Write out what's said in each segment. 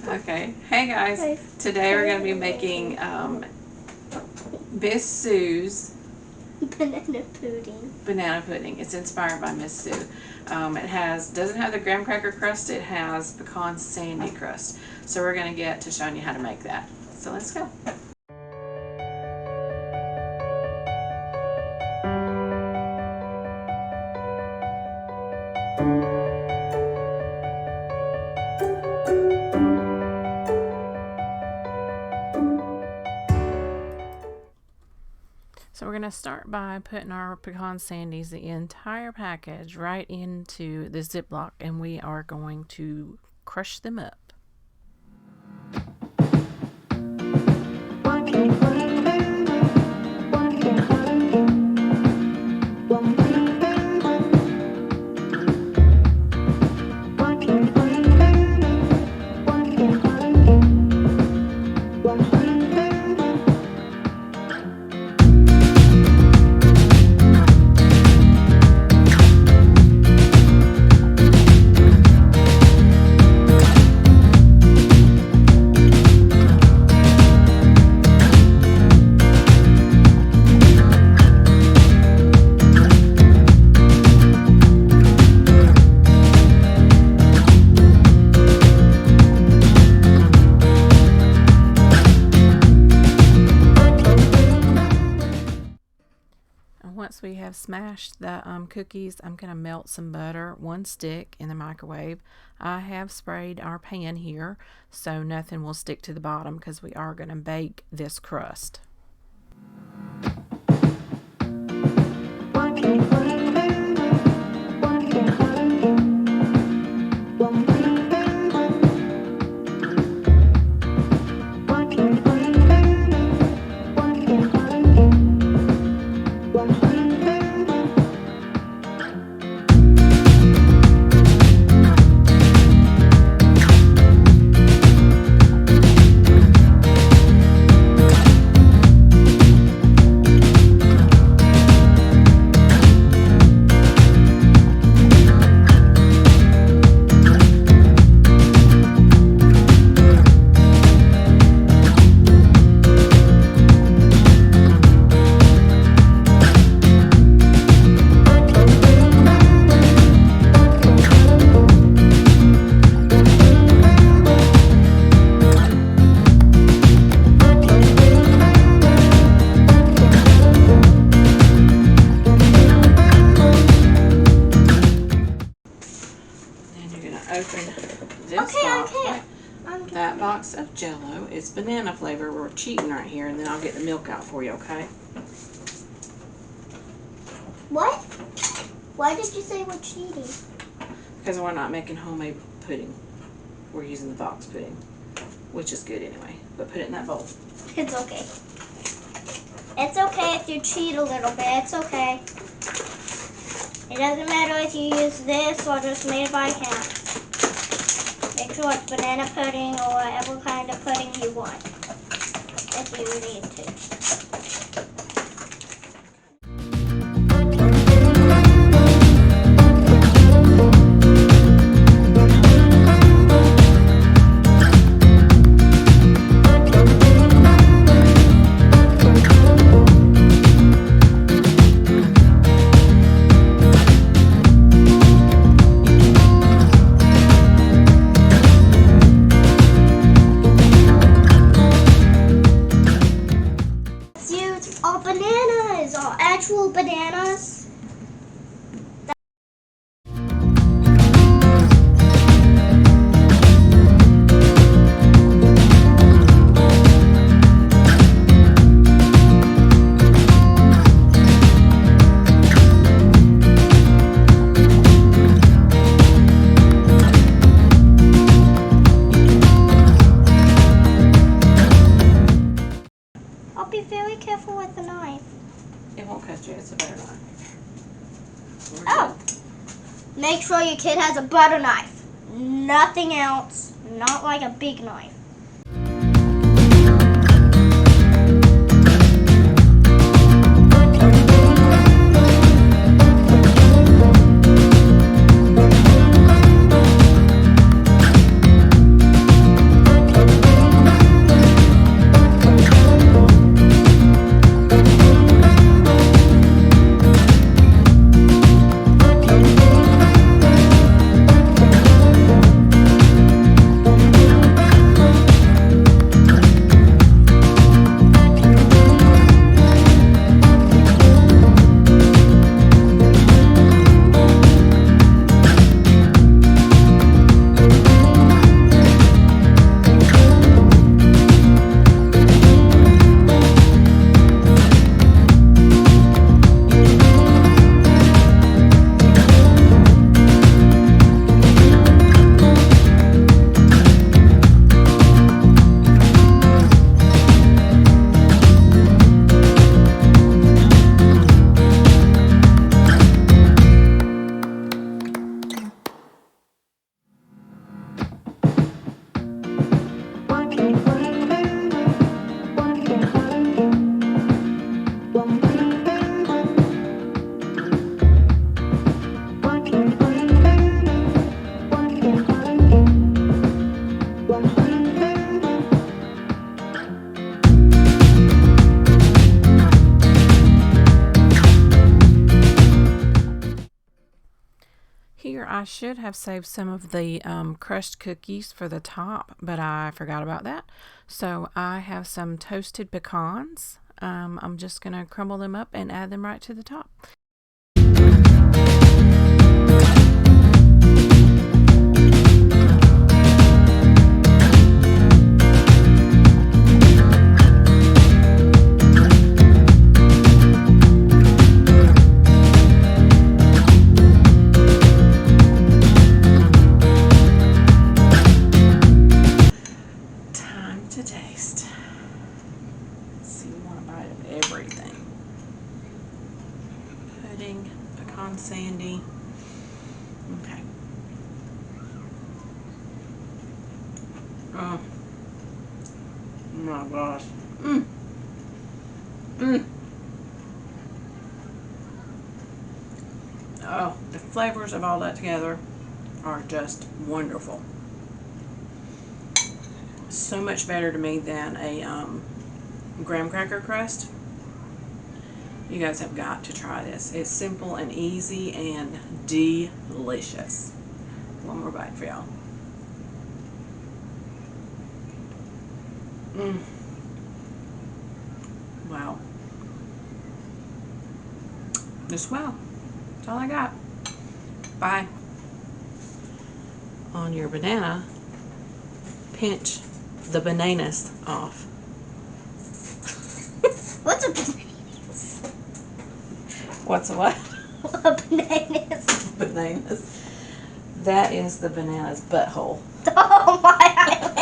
Okay, hey guys, today we're going to be making Miss Sue's banana pudding. It's inspired by Miss Sue. It doesn't have the graham cracker crust, it has pecan sandy crust. So we're going to get to showing you how to make that. So let's go. So we're going to start by putting our pecan sandies, the entire package, right into the Ziploc, and we are going to crush them up. Once we have smashed the cookies, I'm going to melt some butter, 1 stick, in the microwave. I have sprayed our pan here so nothing will stick to the bottom because we are going to bake this crust. That box of Jell-O is banana flavor. We're cheating right here, and then I'll get the milk out for you, okay? What? Why did you say we're cheating? Because we're not making homemade pudding. We're using the box pudding, which is good anyway. But put it in that bowl. It's okay. It's okay if you cheat a little bit. It's okay. It doesn't matter if you use this or just made by hand. Make sure it's banana pudding or whatever kind of pudding you want, if you need to. Actual bananas. I'll be very careful with the knife. It won't cut you, it's a butter knife. Oh! Make sure your kid has a butter knife. Nothing else. Not like a big knife. Here, I should have saved some of the crushed cookies for the top, but I forgot about that. So I have some toasted pecans. I'm just going to crumble them up and add them right to the top. To taste. Let's see, we want a bite of everything. Pudding, pecan sandy. Okay. Oh my gosh. Oh, the flavors of all that together are just wonderful. So much better to me than a graham cracker crust. You guys have got to try this. It's simple and easy and delicious. One more bite for y'all. Wow. Just wow. That's all I got. Bye. On your banana, pinch the bananas off. What's a banana? What's a what? A bananas. Bananas. That is the banana's butthole. Oh my island.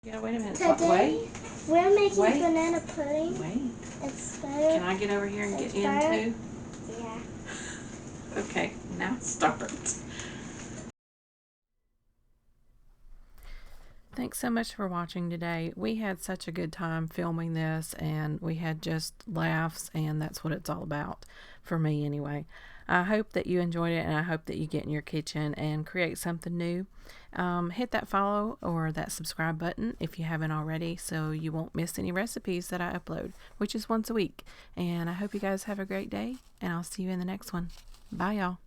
Yeah, wait a minute. Today, we're making Wait. banana pudding. Wait. Inspired. Can I get over here and get in Inspired? too? Yeah. Okay, now start. Thanks so much for watching today. We had such a good time filming this, and we had just laughs, and that's what it's all about, for me anyway. I hope that you enjoyed it, and I hope that you get in your kitchen and create something new. Hit that follow or that subscribe button if you haven't already, so you won't miss any recipes that I upload, which is once a week. And I hope you guys have a great day, and I'll see you in the next one. Bye, y'all.